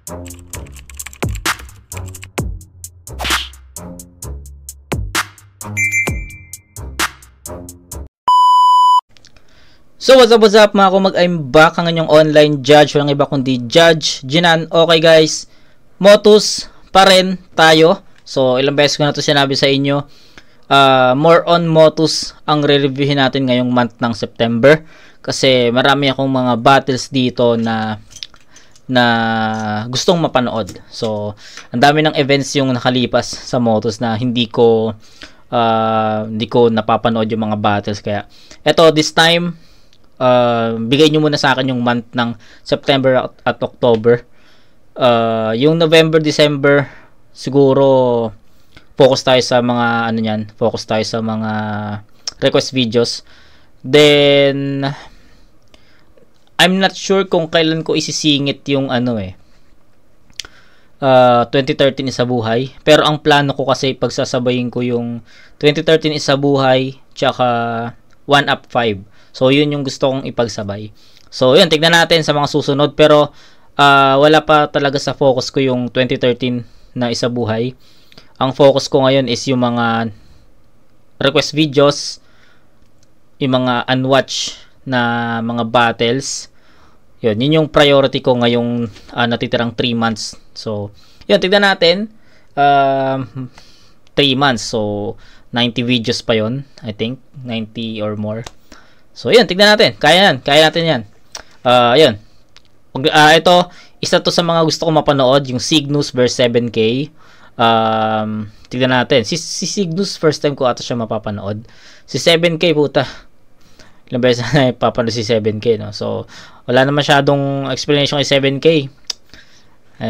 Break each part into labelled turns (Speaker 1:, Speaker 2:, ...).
Speaker 1: So what's up mga kumag, I'm back ang inyong online judge, walang iba kundi Judge Jinan. Okay guys, Motus pa rin tayo. So ilang beses ko na ito sinabi sa inyo, more on Motus ang re-reviewin natin ngayong month ng September. Kasi marami akong mga battles dito na gustong mapanood. So ang dami ng events yung nakalipas sa Motus na hindi ko napapanood yung mga battles. Kaya eto, this time bigay nyo muna sa akin yung month ng September at October. Yung November, December siguro focus tayo sa mga focus tayo sa mga request videos. Then I'm not sure kung kailan ko isisingit yung 2013 Isa Buhay, pero ang plano ko kasi pagsasabayin ko yung 2013 Isa Buhay tsaka 1UP 5. So, yun yung gusto kong ipagsabay. So, yun. Tignan natin sa mga susunod. Pero, wala pa talaga sa focus ko yung 2013 na Isa Buhay. Ang focus ko ngayon is yung mga request videos, yung mga unwatch na mga battles. Yun yung priority ko ngayong natitirang 3 months. So, yun. Tignan natin. 3 months. So, 90 videos pa yun. I think. 90 or more. So, yun, tignan natin. Kaya natin yan. Yun. Ito, isa to sa mga gusto ko mapanood, yung Cygnus vs 7K. Tignan natin. Si Cygnus, first time ko ata siya mapapanood. Si 7K, puta. Ilang beses na ipapanood si 7K, no? So, wala na masyadong explanation kay 7K.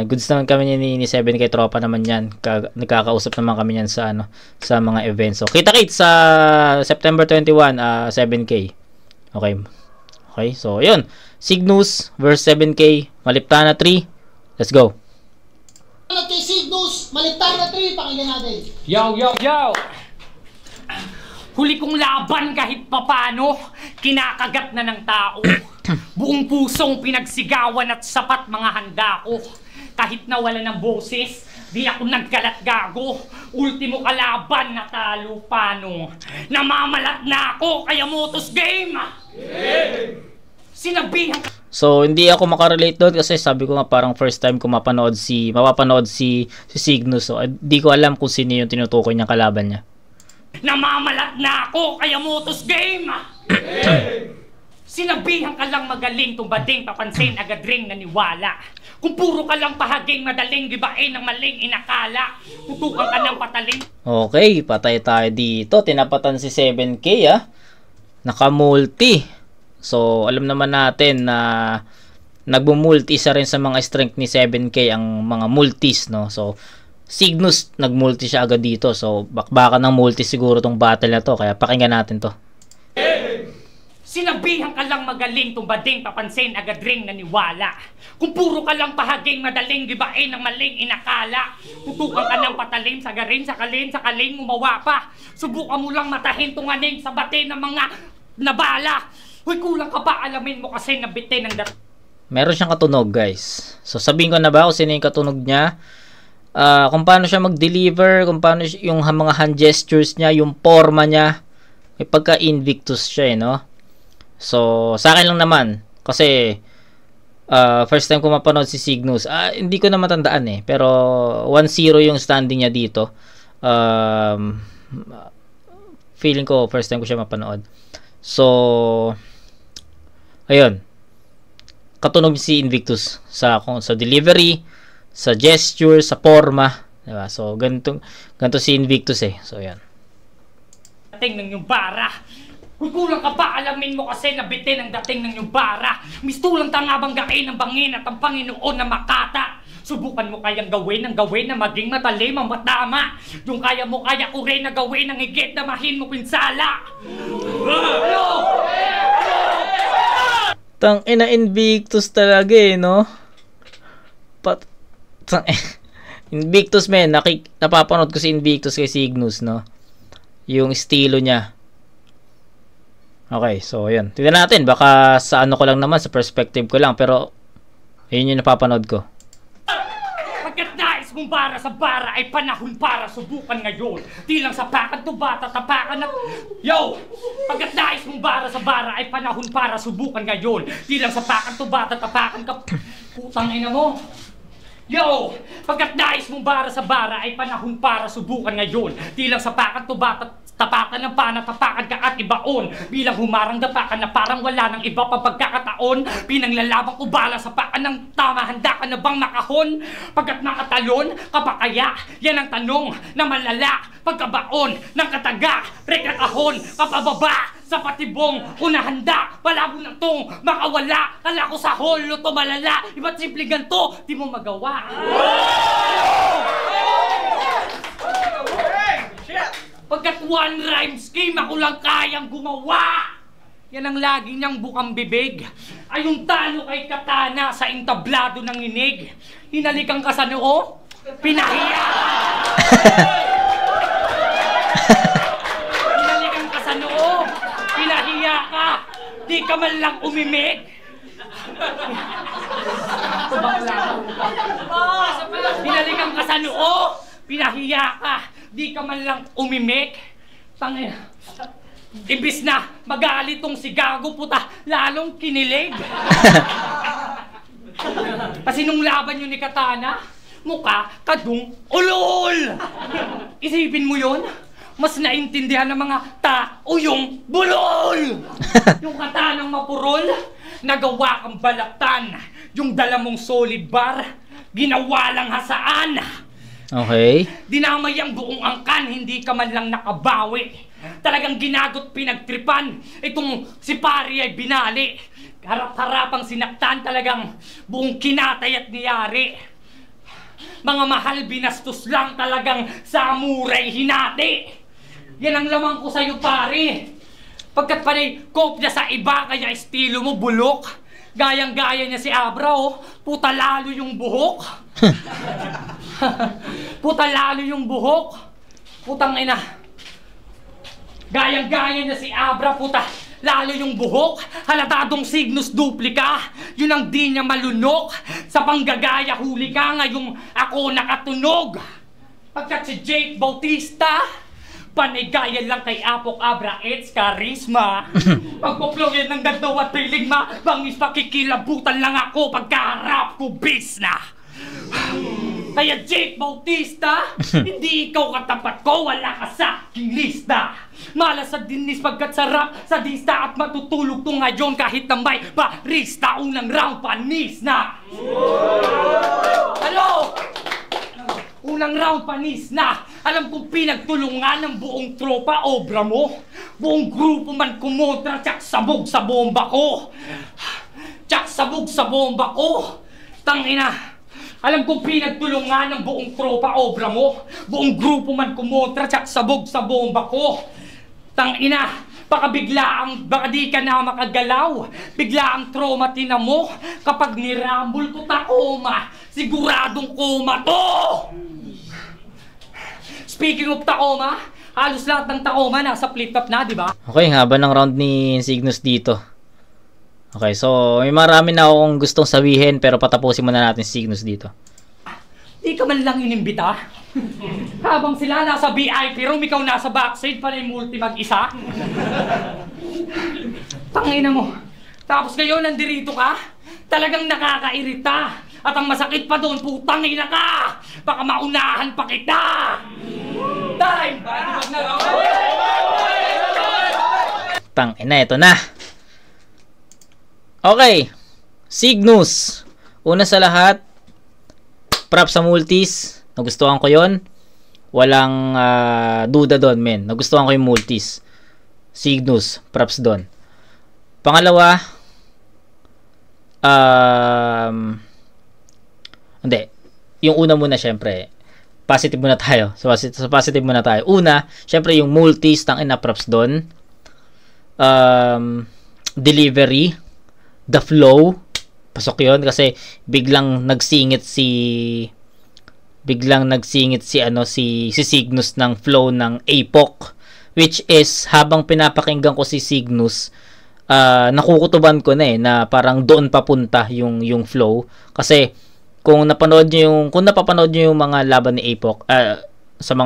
Speaker 1: Goods naman kami ni 7K, tropa naman yan. Nagkakausap naman kami yan sa mga events. So, kita-kits sa September 21, 7K. Okay, so yun. Cygnus vs 7K, Maliptana 3. Let's go.
Speaker 2: Kay Cygnus, Maliptana 3, pakinggan natin.
Speaker 3: Yo! Huli kong laban kahit papano, kinakagat na ng tao. Buong pusong pinagsigawan at sapat mga handa ko. Kahit nawala ng boses, di ako nagkalat gago. Ultimo kalaban, natalo paano. Namamalat na ako, kaya Motus game! Sinabihan.
Speaker 1: So, hindi ako makarelate doon kasi sabi ko nga parang first time ko mapapanood si Cygnus. So, di ko alam kung sino yung tinutukoy niyang kalaban niya.
Speaker 3: Namamalat na ako, kaya Motus game! Sinabihan ka lang magaling, tumbading, papansin, agad ring naniwala. Kung puro ka lang pahaging, madaling gibain ng maling inakala. Tutukan ka ng pataling.
Speaker 1: Okay, patay tayo dito. Tinapatan si 7K Naka-multi. So, alam naman natin na nagbo-multi. Isa rin sa mga strength ni 7K ang mga multis, no? So, Cygnus, nag-multi siya agad dito. So, bakbakan ng multi siguro tong battle na to. Kaya pakinggan natin to.
Speaker 3: Sinabihan ka lang magaling, tumbading, papansin, agad ring naniwala. Kung puro ka lang pahaging, madaling gibain ng maling inakala. Tutukan ka ng patalim, sagarin, sakaling, umawa pa. Subukan mo lang matahin tunganing sa bate ng mga nabala. Hoy, kulang ka ba? Alamin mo kasi nabitin ng
Speaker 1: Meron siyang katunog, guys. So, sabihin ko na ba kung sino yung katunog niya? Kung paano siya mag-deliver, kung paano yung mga hand gestures niya, yung forma niya. May pagka-Invictus siya, no? So, sa akin lang naman. Kasi, first time ko mapanood si Cygnus. Hindi ko na matandaan pero 1-0 yung standing niya dito. Feeling ko, first time ko siya mapanood. So, ayun. Katunog si Invictus sa delivery, sa gesture, sa forma. Diba? So, ganito si Invictus So, yan.
Speaker 3: Dating ng yung bara. Kung kulang ka ba, alamin mo kasi nabitin ang dating ng yung bara. Mistulang tanga banggain ng bangin at ang Panginoon na makata. Subukan mo kayang gawin na maging matalim ang matama. Yung kaya mo kaya ko rin na gawin ang higit na mahin mo pinsala.
Speaker 1: Tang ina, Invictus talaga no? Invictus napapanood ko si Invictus kay Cygnus, no? Yung estilo niya. Okay, so yun. Tignan natin, baka sa ko lang naman, sa perspective ko lang, pero ayun yung napapanood ko.
Speaker 3: mong bara sa bara ay panahon para subukan ngayon. Di lang sapakan to bata, tapakan at... Yo! Pagkat nais mong bara sa bara ay panahon para subukan ngayon. Di lang sapakan to bata, tapakan ka... Putang ina mo! Yo! Pagkat nais mong bara sa bara ay panahon para subukan ngayon. Di lang sapakan to bata, tapakan ng pana, tapakan ka at ibaon. Bilang humarang dapakan na parang wala ng iba pa pagkakataon. Pinanglalabang ko bala sa pakan ng tama, handa ka na bang makahon? Pagkat makatalon, kapakaya, yan ang tanong na malala. Pagkabaon ng kataga, rekakahon, kapababa, sa patibong, unahanda, palabo na tong makawala. Kala ko sa holo to malala, iba't simple ganto, di mo magawa. Pagkat one rhyme scheme, ako lang kayang gumawa. Yan ang lagi niyang bukang bibig. Ay yung talo kay Katana sa entablado ng inig. Hinalikan ka sa noo, pinahiya. Hinalikan ka sa noo, pinahiya ka. Di ka man lang umimik. Hinalikan ka sa noo, pinahiya ka. Di ka man lang umimik. Tangina. Ibis na magalit tong si Gago, puta, lalong kinilig. Kasi nung laban yun ni Katana, mukha kadung ulol. Isipin mo yun, mas naintindihan ng mga tao yung bulol. Yung Katanang mapurol, nagawa kang balatan. Yung dala mong solid bar, ginawa lang hasaan.
Speaker 1: Okay.
Speaker 3: Dinamay ang buong angkan, hindi ka man lang nakabawi. Talagang ginagot pinagtripan. Itong si pari ay binali. Harap-harapang sinaktan, talagang buong kinatay at niyari. Mga mahal binastos lang, talagang sa muray hinati. Yan ang lamang ko sa'yo, pari. Pagkat panay kopya sa iba, kaya estilo mo bulok. Gayang-gaya niya si Abra, oh. Puta lalo yung buhok. Puta lalo yung buhok. Putang ina. Gayang-gaya niya si Abra, puta lalo yung buhok. Halatadong Cygnus duplika. Yun ang di niya malunok. Sa panggagaya huli ka, ngayong ako nakatunog. Pagkat si Jake Bautista, panigaya lang kay Apok Abra, it's charisma. Pagpuplogin ng ganto at piling ma, bangis pakikilabutan lang ako pagkaharap ko bisna. Kaya Jake Bautista, hindi ikaw katapat ko, wala ka sa aking lista. Malas sa dinis pagkat sarap sa dista at matutulog to ngayon kahit na may barista. Unang round panis na. Ano? Unang round panis na. Alam kong pinagtulungan ng buong tropa, obra mo. Buong grupo man kumontra, tsak sabog sa bomba ko. Tsak sabog sa bomba ko. Tangina. Alam kong pinagtulungan ng buong tropa, obra mo. Buong grupo man kumontra, tsak sabog sa bomba ko. Tangina. Baka biglaang, baka di ka na makagalaw. Biglaang trauma tinan mo. Kapag nirambol ko takoma, siguradong koma to. Speaking of Tacoma, halos lahat ng Tacoma nasa flip-top na, di ba?
Speaker 1: Okay, haba ng round ni Cygnus dito. Okay, so may marami na akong gustong sabihin pero patapusin muna natin si Cygnus dito.
Speaker 3: Di ka man lang inimbita? Habang sila nasa VIP room, ikaw nasa backside pa rin multi mag-isa? Tangina mo. Tapos ngayon nandirito ka? Talagang nakakairita. At ang masakit pa doon, putang ina ka! Baka maunahan pa kita! Time!
Speaker 1: Tang ina, ito na. Okay. Cygnus. Una sa lahat, props sa multis. Nagustuhan ko yon. Walang duda doon, men. Nagustuhan ko yung multis. Cygnus, props doon. Pangalawa, hindi. Yung una muna, syempre. Positive muna tayo. So, sa positive muna tayo. Una, syempre yung multis, tangina, props doon. Delivery, the flow, pasok yon kasi biglang nagsingit si Cygnus ng flow ng APOC, which is habang pinapakinggan ko si Cygnus, nakukutuban ko na na parang doon papunta yung flow kasi kung napapanood niyo yung mga laban ni APOC, sa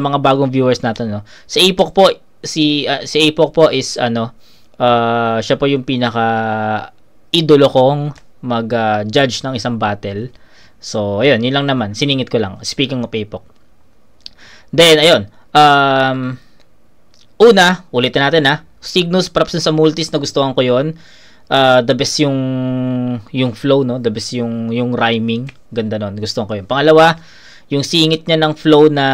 Speaker 1: mga bagong viewers natin, no. Si APOC po is siya po yung pinaka idolo kong mag-judge ng isang battle. So ayun, yun lang naman, siningit ko lang, speaking of APOC. Then ayun, una, ulitin natin Cygnus, props sa multis, nagustuhan ko yon. The best yung flow, no? The best yung rhyming. Ganda nun. Gustuhan ko yun. Pangalawa, yung singit niya ng flow na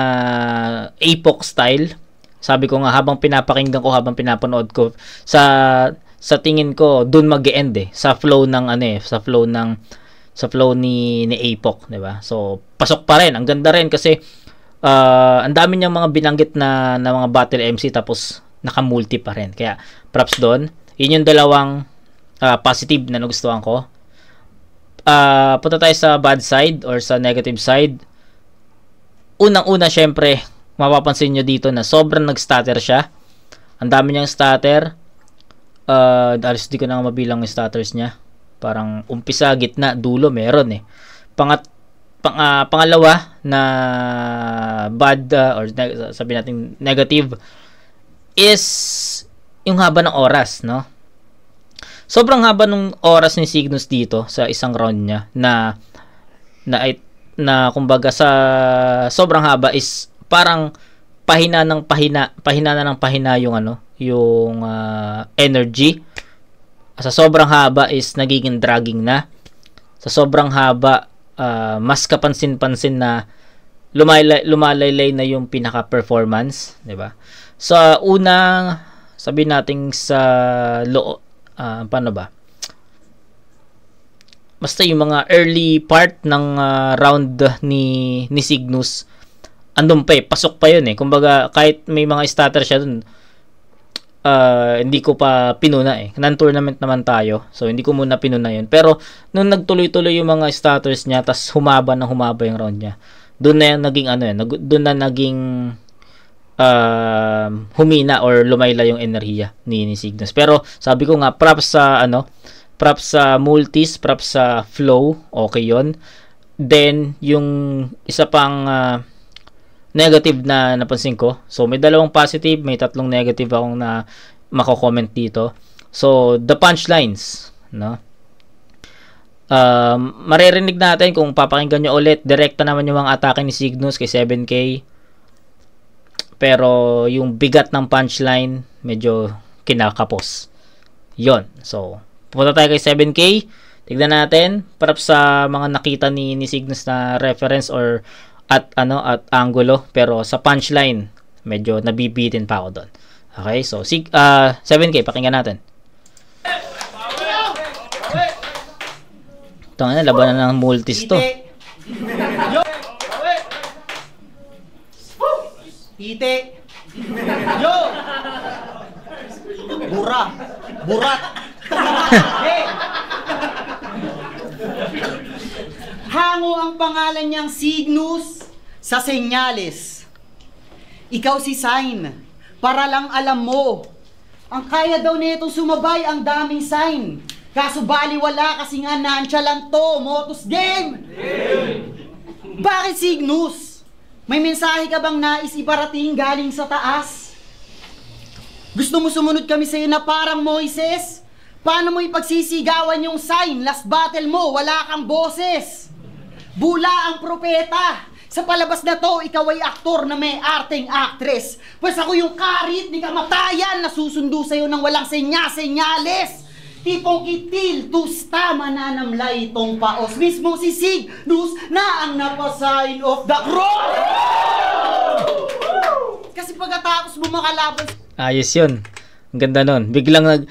Speaker 1: APOC style. Sabi ko nga, habang pinapakinggan ko, habang pinapanood ko, sa tingin ko, dun mag-e-end sa flow ng sa flow ni APOC, 'di ba? So, pasok pa rin. Ang ganda rin kasi ang dami niyang mga binanggit na mga battle MC, tapos naka-multi pa rin. Kaya props doon. Yun yung dalawang positive na nagustuhan ko. Punta tayo sa bad side or sa negative side. Unang-una, syempre, mapapansin nyo dito na sobrang nag-stutter siya. Ang dami niyang stutter. Alis di ko na mabilang yung stutters niya. Parang umpisa, gitna, dulo, meron pangalawa na bad or sabi natin negative is yung haba ng oras, no? Sobrang haba ng oras ni Cygnus dito sa isang round niya na kumbaga sa sobrang haba is parang pahina na ng pahina yung yung energy. Sa sobrang haba is nagiging dragging na. Sa sobrang haba mas kapansin-pansin na lumalaylay na yung pinaka-performance, 'di ba? Sa unang sabihin natin sa paano ba? Basta yung mga early part ng round ni Cygnus, andun pa pasok pa yun Kumbaga, kahit may mga stutter siya dun, hindi ko pa pinuna Non-tournament naman tayo. So, hindi ko muna pinuna yun. Pero, nung nagtuloy-tuloy yung mga stutters niya, tas humaba yung round niya, doon na naging doon na naging humina or lumayla yung enerhiya ni Cygnus. Pero sabi ko nga, props sa multis, props sa flow, okay yon. Then yung isa pang negative na napansin ko, so may dalawang positive, may tatlong negative akong na mako-comment dito. So the punchlines, no? Maririnig natin kung papakinggan nyo ulit, direkta naman yung mga atake ni Cygnus kay 7K. Pero yung bigat ng punchline medyo kinakapos. Yon. So, pupunta tayo kay 7K. Tignan natin para sa mga nakita ni Cygnus na reference or at angulo, pero sa punchline medyo nabibitin pa ako doon. Okay? So, 7K pakinggan natin. Ito nga, labanan ng multis to.
Speaker 2: Ite. Yo. Burat. Hey. Hango ang pangalan niyang Cygnus sa senyales. Ikaw si Sign. Para lang alam mo. Ang kaya daw nitong sumabay ang daming sign. Kaso baliwala kasi nga nonchalant to. Motus game. Bakit Cygnus? May mensahe ka bang nais iparating galing sa taas? Gusto mo sumunod kami sa'yo na parang Moises? Paano mo ipagsisigawan yung sign? Last battle mo, wala kang boses. Bula ang propeta. Sa palabas na to, ikaw ay aktor na may arteng actress. Pues ako yung karit ni kamatayan na susundo sa'yo ng walang senyales. Tipong itil, tusta mananamlay itong paos. Mismo si Cygnus na ang napasign of the cross! Kasi pagkatapos mo makalaban...
Speaker 1: Ayos yun. Ang ganda nun. Biglang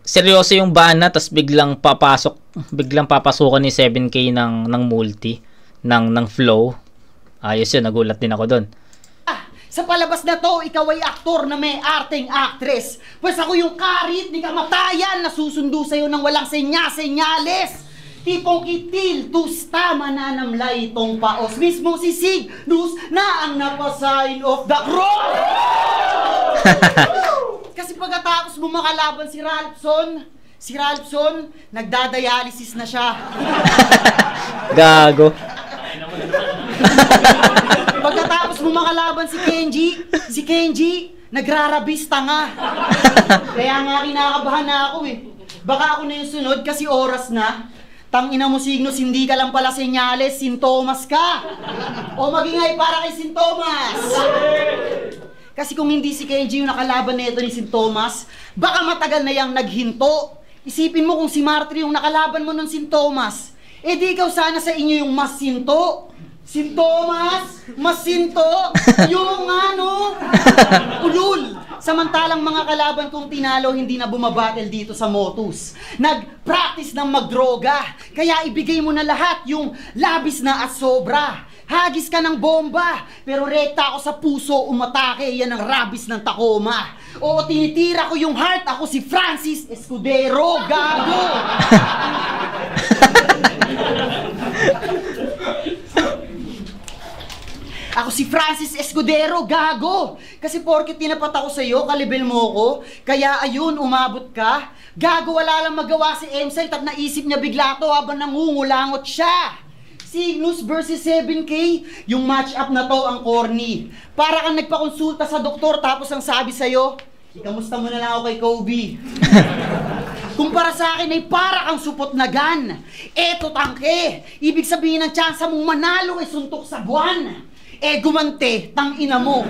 Speaker 1: seryoso yung bana, tas biglang papasukan ni 7K ng multi, ng flow. Ayos yun. Nagulat din ako dun.
Speaker 2: Sa palabas na to, ikaw ay aktor na may arteng actress. Pues ako yung karit ni kamatayan na susundo sa'yo ng walang senyales. Tipong itil, tusta mananamlay itong paos. Mismo si Cygnus na ang napasign of the cross! Kasi pagkatapos mo makalaban si Ralphson, Si Ralphson, nagdadialysis na siya.
Speaker 1: Gago.
Speaker 2: Pagkatapos mo makalaban si Kenji, nagrarabista nga. Kaya nga kinakabahan na ako eh. Baka ako na yung sunod kasi oras na. Tangina mo, Cygnus, hindi ka lang pala senyales, sintomas ka. O maging ay para kay Sintomas. Kasi kung hindi si Kenji yung nakalaban na ito ni Sintomas, baka matagal na yang naghinto. Isipin mo kung si Martri yung nakalaban mo ng Sintomas, eh di ikaw sana sa inyo yung mas sinto. Sintomas, mas sinto, yung ano, ulul. Samantalang mga kalaban kong tinalo hindi na bumabattle dito sa Motus. Nag-practice ng magdroga, kaya ibigay mo na lahat yung labis na at sobra. Hagis ka ng bomba, pero rekta ako sa puso, umatake, yan ang rabis ng Tacoma. Oo, tinitira ko yung heart, ako si Francis Escudero, gago! Ako si Francis Escudero, gago! Kasi porket tinapat ako sa'yo, kalibel mo ko, kaya ayun, umabot ka. Gago, wala lang magawa si M-Site at naisip niya bigla to habang nangungulangot siya. Cygnus versus 7K, yung match-up na to ang corny. Para kang nagpakonsulta sa doktor tapos ang sabi sa'yo, ikamusta mo na lang ako kay Kobe. Kumpara sa akin ay para kang supot na gun. Eto tangke, ibig sabihin ng tsansa mong manalo ay suntok sa buwan. Eh gumante, tang ina mo.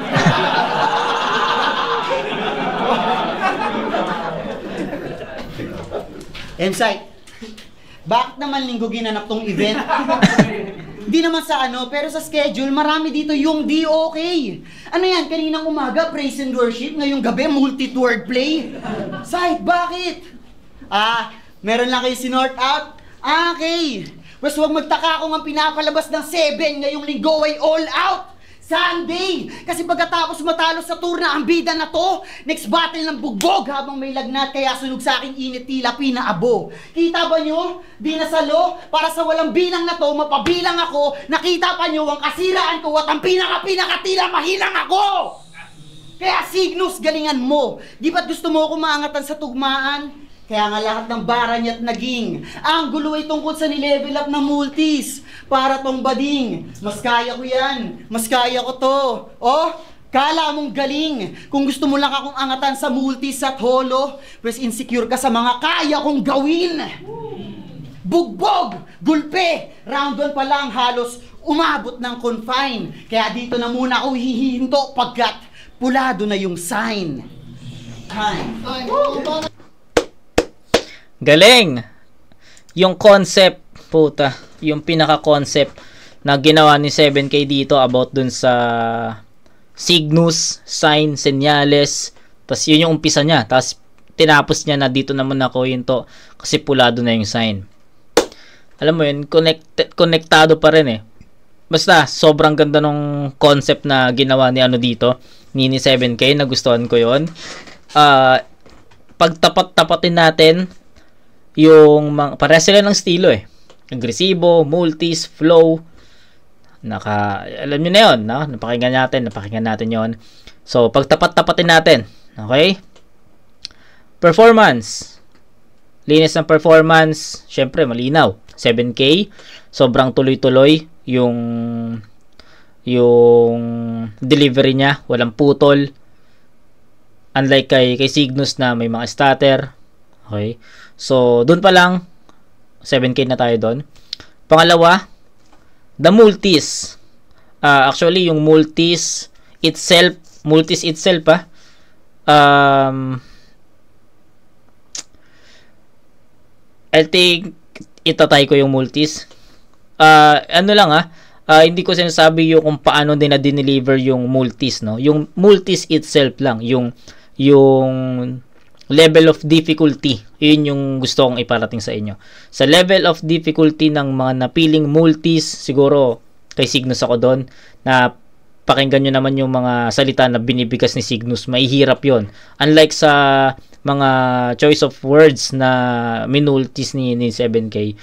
Speaker 2: M-Site, bakit naman linggo ginanap tong event? Di naman sa ano, pero sa schedule, marami dito yung di okay. Ano yan, kaninang umaga, praise and worship, ngayong gabi, multi-word play. Site, bakit? Meron lang kayo sinort out? Okay. Mas huwag magtaka kung ang pinapalabas ng 7 ngayong linggo ay all out. Sunday! Kasi pagkatapos matalo sa tour na ang bida na to, next battle ng bugbog habang may lagnat, kaya sunog sa aking init tila pinaabo. Kita ba nyo? Di nasalo? Para sa walang bilang na to, mapabilang ako, nakita pa nyo ang kasiraan ko at ang pinaka-tila mahilang ako! Kaya Cygnus, galingan mo! Di ba't gusto mo ako maangatan sa tugmaan? Kaya nga lahat ng bara niya't naging ang gulo ay tungkol sa nilevel up na multis. Para tong bading, mas kaya ko yan, mas kaya ko to. Oh, kala mong galing. Kung gusto mo lang akong angatan sa multis at holo, pues insecure ka sa mga kaya kong gawin. Bugbog, gulpe, round 1 pa lang halos umabot ng confine. Kaya dito na muna ako hihinto pagkat pulado na yung sign.
Speaker 1: Galing! Yung concept, puta, yung pinaka-concept na ginawa ni 7K dito about dun sa Cygnus, sign, senyales, tas yun yung umpisa niya, tas tinapos niya na dito naman ako yun to, kasi pulado na yung sign. Alam mo yun, konektado pa rin eh. Basta, sobrang ganda nung concept na ginawa ni ano dito, ni 7K, nagustuhan ko yun. Pagtapat-tapatin natin, yung para sila ng estilo eh. Agresibo, multis, flow. Alam niyo na 'yon, no? Napakinggan natin 'yon. So, pagtapat-tapatin natin, okay? Performance. Linis ng performance, syempre malinaw. 7K, sobrang tuloy-tuloy yung delivery niya, walang putol. Unlike kay Cygnus na may mga stutter. Okay? So, doon pa lang 7K na tayo doon. Pangalawa, the multis. Actually, yung multis itself I think itatay ko yung multis. Hindi ko sinasabi yung kung paano din na-deliver yung multis, no? Yung multis itself lang, yung level of difficulty, yun yung gusto kong iparating sa inyo. Sa level of difficulty ng mga napiling multis, siguro kay Cygnus ako doon, na pakinggan nyo naman yung mga salita na binibigas ni Cygnus, maihirap yon. Unlike sa mga choice of words na minultis ni 7K,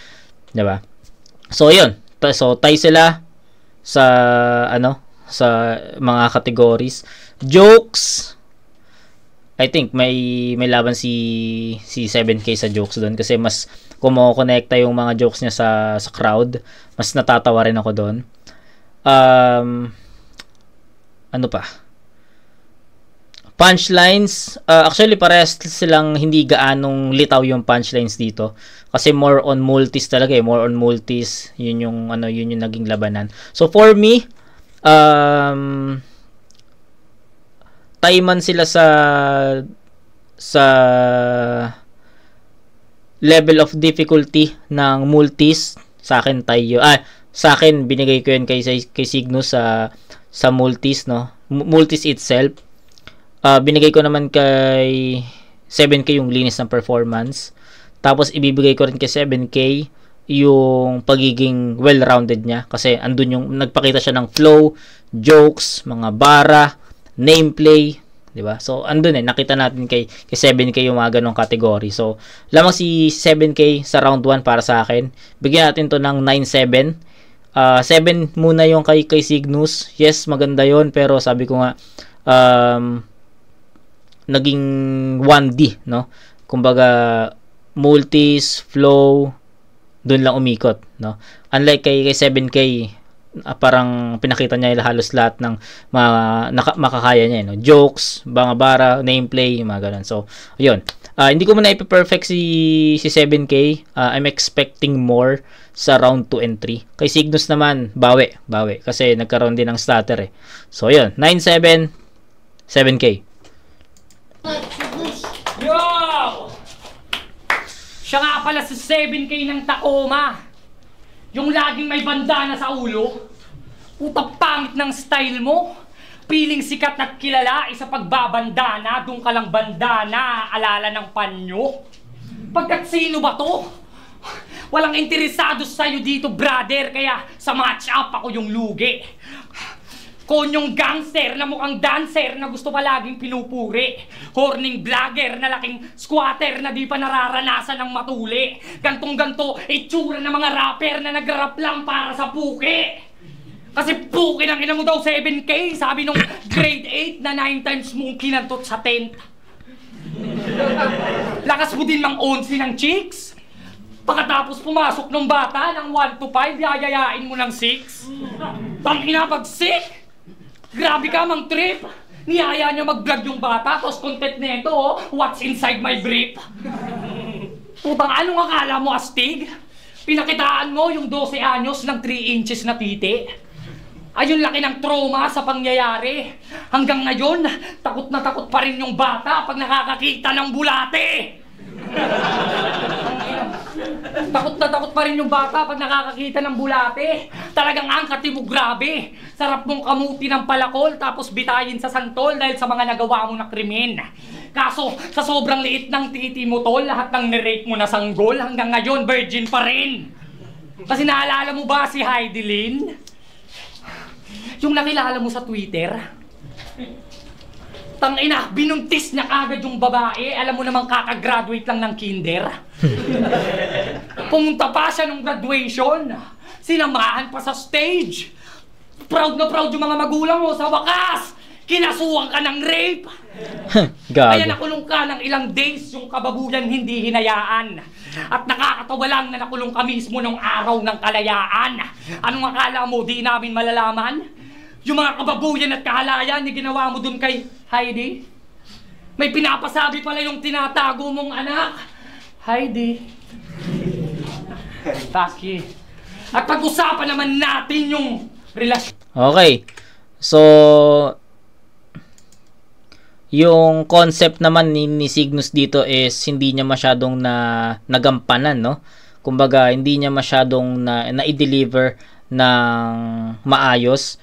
Speaker 1: diba? So yun, so tie sila sa sa mga categories. Jokes, I think may laban si 7K sa jokes doon kasi mas kumo-connecta yung mga jokes niya sa crowd. Mas natatawa rin ako doon. Ano pa? Punchlines, actually parehas silang hindi gaanong litaw yung punchlines dito kasi more on multis talaga more on multis, yun yung naging labanan. So for me, taiman sila sa level of difficulty ng multis. Sa akin binigay ko yun kay Cygnus sa multis, no, multis itself. Binigay ko naman kay 7K yung linis ng performance. Tapos ibibigay ko rin kay 7K yung pagiging well-rounded niya kasi andun yung nagpakita siya ng flow, jokes, mga bara, nameplay, 'di ba? So andun nakita natin kay 7K yung mga ganong category. So lamang si 7K sa round 1 para sa akin. Bigyan natin to ng 9-7. 7 muna yung kay Cygnus. Yes, maganda yon pero sabi ko nga naging 1D, no? Kumbaga multis, flow, doon lang umikot, no? Unlike kay 7K, parang pinakita niya halos lahat ng makakaya niya, no? Jokes, bara, nameplay, mga ganun. So, ayun. Hindi ko muna ipe-perfect si 7K. I'm expecting more sa round 2 and 3. Kay Cygnus naman, bawi. Kasi nagkaroon din ng stutter, eh. So, ayun. 9-7, 7K.
Speaker 3: Yo! Siya nga pala si 7K ng Tacoma. Yung laging may bandana sa ulo. Putang pangit ng style mo. Piling sikat at kilala, isa pagbabandana, doon ka lang bandana, alala ng panyo. Pagkat sino ba to? Walang interesado sa'yo dito, brother, kaya sa match up ako yung lugi. Konyong gangster na mukhang dancer na gusto palaging pinupuri. Horning vlogger na laking squatter na di pa nararanasan ng matuli. Gantong-ganto, itsura ng mga rapper na nag-rap lang para sa puki. Kasi puki ng ina mo daw 7K, sabi nung grade 8 na 9 times mong kinantot sa tent. Lakas mo din mang 11 ng chicks. Pagkatapos pumasok ng bata ng 1 to 5, yayayain mo ng 6. Tangina pag sick! Grabe ka, mang trip! Niyaya niya mag-vlog yung bata, tapos content nito, what's inside my brief? Putang, anong akala mo, astig? Pinakitaan mo yung 12 anyos ng 3 inches na titi. Ayun laki ng trauma sa pangyayari. Hanggang ngayon, takot na takot pa rin yung bata pag nakakakita ng bulate. Takot na takot pa rin yung bata pag nakakakita ng bulate. Talagang angkat mo, grabe. Sarap mong kamuti ng palakol tapos bitayin sa santol dahil sa mga nagawa mo na krimen. Kaso, sa sobrang liit ng titi mo tol, lahat ng nirape mo na sanggol hanggang ngayon virgin pa rin. Kasi naalala mo ba si Heidi Lynn? Yung nakilala mo sa Twitter? Tangina, binuntis niya kagad yung babae. Alam mo namang kakagraduate lang ng kinder. Pumunta pa siya nung graduation. Sinamahan pa sa stage. Proud na proud yung mga magulang mo. Sa wakas, kinasuhan ka ng rape. Kaya nakulong ka ng ilang days yung kababuyan hindi hinayaan. At nakakatawa lang na nakulong ka mismo nung araw ng kalayaan. Anong akala mo, di namin malalaman? Yung mga kababuyan at kahalayan ni ginawa mo dun kay Heidi? May pinapasabi pala yung tinatago mong anak. Heidi. Taki. At pag-usapan naman natin yung relasyon.
Speaker 1: Okay. So, yung concept naman ni Cygnus dito is hindi niya masyadong nagampanan, no? Kumbaga, hindi niya masyadong na-i-deliver ng maayos.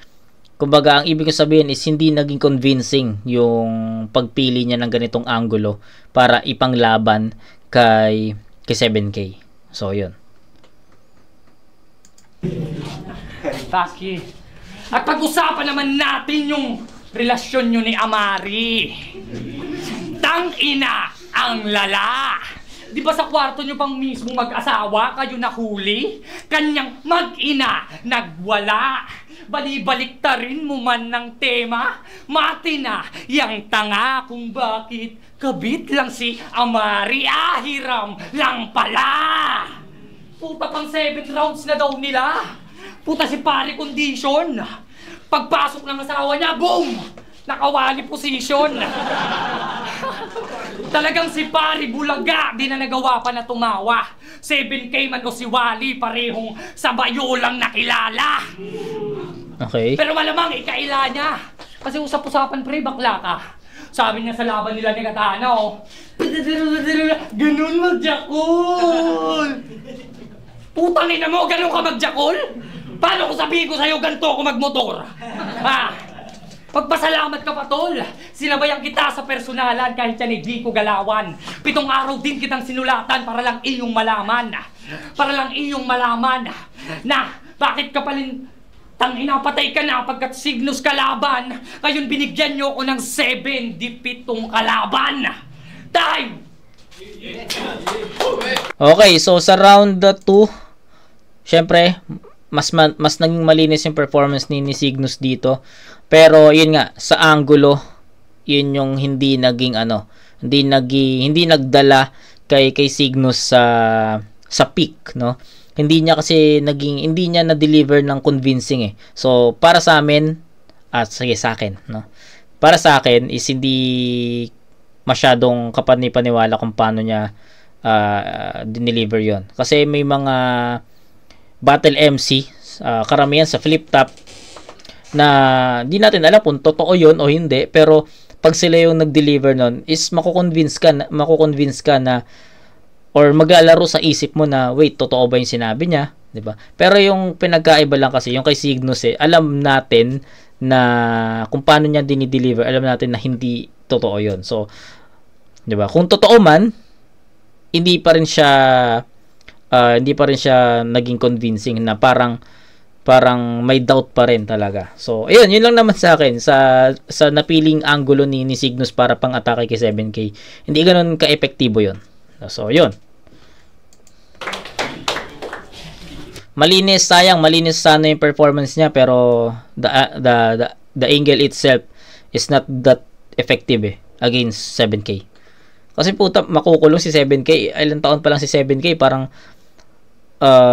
Speaker 1: Kumbaga, ang ibig sabihin is hindi naging convincing yung pagpili niya ng ganitong angulo para ipanglaban kay 7K. So, yun.
Speaker 3: Taki. At pag-usapan naman natin yung relasyon nyo ni Amari. Tangina ang lala. Di ba sa kwarto nyo pang mismo mag-asawa kayo nahuli? Kanyang mag-ina nagwala. Bali-baliktarin mo man ng tema. Mati na yang tanga kung bakit Kabit lang si Amari, hiram lang pala. Puta, pang 7 rounds na daw nila. Puta, si pare condition. Pagpasok ng asawa niya, boom! Nakawali position. Talagang si pare bulaga, di na nagawa pa na tumawa. 7K man o si Wally, parehong sa bayo lang nakilala.
Speaker 1: Okay.
Speaker 3: Pero malamang ikaila niya. Kasi usap-usapan pre, bakla ka. Sabi niya sa laban nila ni Katana, oh. Ganun magjakol. Putang ina mo, ganun ka magjakol? Paano ko sabihin ko sa'yo ganito ako magmotor? Ha? Pagpasalamat ka pa, tol. Sinabayan kita sa personalan kahit yan hindi ko galawan. 7 araw din kitang sinulatan para lang iyong malaman. Para lang iyong malaman na bakit ka palin tangina patay ka na pagkat Cygnus kalaban. Ngayon binigyan nyo ako ng 7 di 7 kalaban. Time!
Speaker 1: Okay, so sa round 2, syempre, mas naging malinis yung performance ni Cygnus dito. Pero yun nga, sa angulo, yun yung hindi naging hindi nagdala kay Cygnus sa peak, no? Hindi niya na-deliver ng convincing eh. So, para sa amin, sige sa akin, no? Para sa akin is hindi masyadong kapani-paniwala kung paano niya dineliver yon. Kasi may mga battle MC, karamihan sa flip top, na di natin alam kung totoo yon o hindi, pero pag sila yung nag-deliver nun is makukonvince ka na or maglalaro sa isip mo na wait, totoo ba yung sinabi niya, di ba? Pero yung pinagkaiba lang kasi yung kay Cygnus alam natin na kung paano niya dinideliver, alam natin na hindi totoo yon. So, di ba? Kung totoo man, hindi pa rin siya naging convincing na parang may doubt pa rin talaga. So, ayun, yun lang naman sa akin sa napiling angulo ni Cygnus para pang-atake kay 7K. Hindi ganoon ka-epektibo yun. So, yun. Malinis sana yung performance niya, pero the angle itself is not that effective against 7K. Kasi puta, makukulong si 7K. Ilang taon pa lang si 7K, parang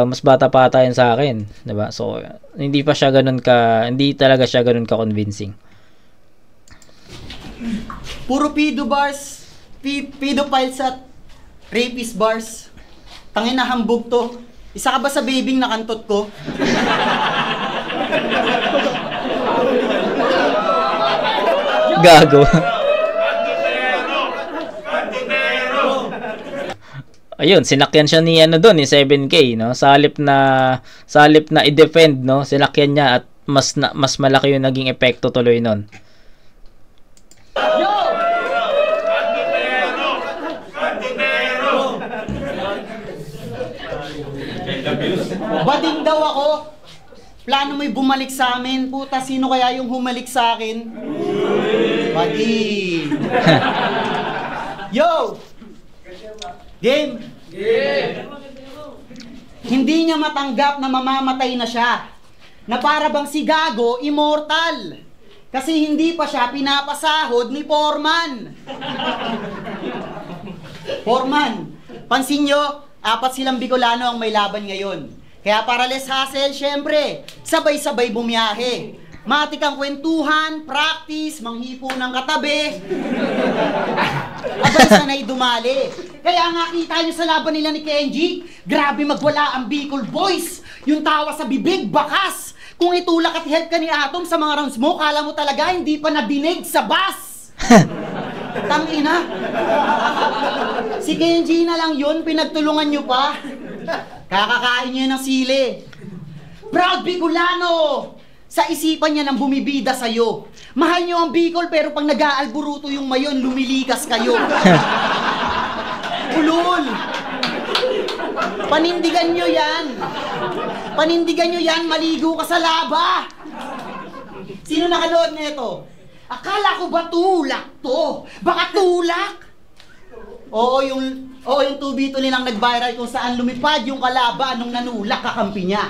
Speaker 1: mas bata pa ata yan sa akin, 'di ba? So hindi talaga siya ganun ka convincing.
Speaker 2: Puro pedophiles at rapist bars. Tangin na hambog to. Isa ka ba sa babing nakantot ko?
Speaker 1: Gago. Ayun, sinakyan siya ni 7K, no? Sa halip na i-defend, no? Sinakyan niya at mas malaki yung naging epekto tuloy nun.
Speaker 2: Bading daw ako. Plano mo'y bumalik sa amin. Puta, sino kaya yung humalik sa akin? Bading. Yo! Game! Hindi niya matanggap na mamamatay na siya. Na para bang si Gago, immortal. Kasi hindi pa siya pinapasahod ni Foreman. Foreman, pansin nyo, 4 silang Bicolano ang may laban ngayon. Kaya para less hassle, syempre, sabay-sabay bumiyahe. Matikang kwentuhan, practice, manghipo ng katabi. Abay sanay dumali. Kaya nga kita nyo sa laban nila ni Kenji, grabe magwala ang Bicol Boys. Yung tawa sa bibig, bakas. Kung itulak at help ka ni Atom sa mga rounds mo, kala mo talaga hindi pa nabinig sa bus. Tangina. Si Kenji na lang yun, pinagtulungan nyo pa. Kakakain nyo ng sili. Proud Bicolano! Sa isipan niya nang bumibida sa'yo. Mahal nyo ang Bicol pero pag nag-aalburuto yung mayon, lumilikas kayo. Ulol! Panindigan nyo yan! Panindigan nyo yan, maligo ka sa laba! Sino nakanood nito? Akala ko ba tulak to? Baka tulak? Oo, yung 2v2 nilang nag-viral kung saan lumipad yung kalaban nung nanulak kakampi niya.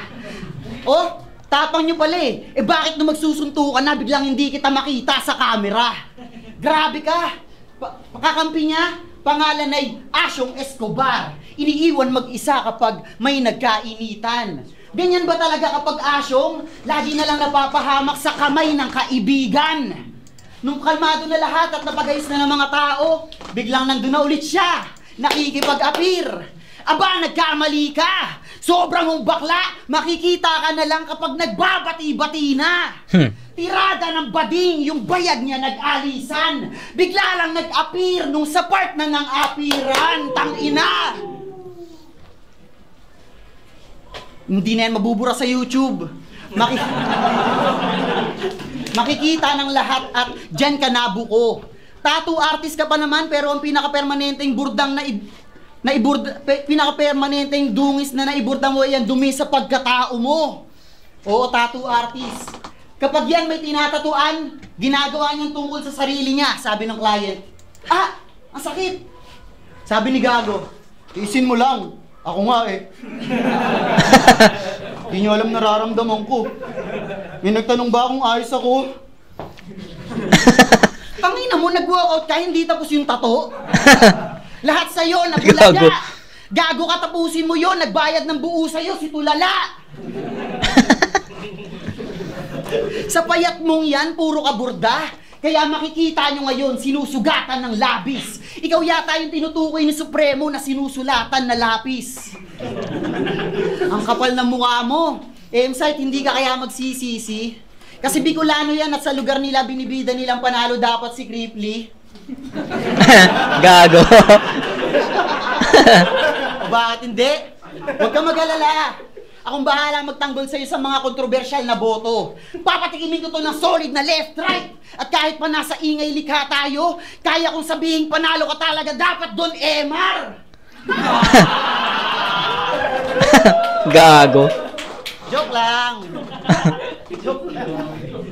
Speaker 2: Oh, tapang nyo pala eh. Bakit nung magsusuntukan na biglang hindi kita makita sa camera? Grabe ka! kakampi niya, pangalan ay Asyong Escobar. Iniiwan mag-isa kapag may nagkainitan. Ganyan ba talaga kapag Asyong? Lagi na lang napapahamak sa kamay ng kaibigan. Nung kalmado na lahat at napagayos na ng mga tao, biglang nandun na ulit siya, nakikipag-apir. Aba, nagkamali ka! Sobrang mong bakla, makikita ka na lang kapag nagbabati-bati na. Tirada ng bading, yung bayag niya nag-alisan. Bigla lang nag-apir nung sa part na ng apiran, tangina! Hindi na yan mabubura sa YouTube. Makikita ng lahat at dyan ka nabuko. Tattoo artist ka pa naman pero ang pinaka-permanenteng burdang pinaka-permanenteng dungis na naiburdang mo yan dumi sa pagkatao mo. Oo, tattoo artist. Kapag yan may tinatatuan, ginagawa niyang tungkol sa sarili niya, sabi ng client. Ah, ang sakit. Sabi ni Gago, isin mo lang. Ako nga eh. Hindi niyo alam nararamdaman ko. May nagtanong ba kung ayos ako? Tangina mo, nag-workout ka, hindi tapos yung tato? Lahat sa'yo, nabulaga. Gago ka, tapusin mo yon. Nagbayad ng buo sa'yo, si Tulala. Sa payat mong yan, puro ka burda. Kaya makikita nyo ngayon, sinusugatan ng labis. Ikaw yata yung tinutukoy ni Supremo na sinusulatan na lapis. Ang kapal ng mukha mo. M-Site, hindi ka kaya magsisisi? Kasi Bicolano yan at sa lugar nila binibida nilang panalo dapat si Cripply.
Speaker 1: Gago.
Speaker 2: Bakit hindi? Huwag kang mag-alala. Akong bahala magtanggol sa'yo sa mga kontrobersyal na boto. Papatikimin ko to ng solid na left-right. At kahit pa nasa ingay likha tayo, kaya kong sabihin panalo ka talaga dapat doon, Emar!
Speaker 1: Gago.
Speaker 2: Joke lang. Joke lang.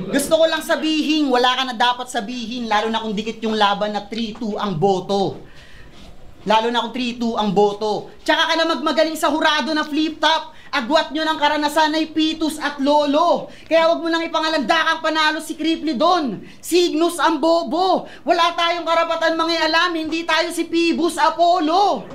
Speaker 2: Gusto ko lang sabihin, wala ka na dapat sabihin, lalo na kung dikit yung laban na 3-2 ang boto. Lalo na kung 3-2 ang boto. Tsaka ka na magmagaling sa hurado na flip-top. Agwat nyo ng karanasan ay Pitus at Lolo. Kaya wag mo nang ipangalandakang panalo si Cripply doon. Cygnus ang bobo. Wala tayong karapatan mangialam, hindi tayo si Phoebus Apollo.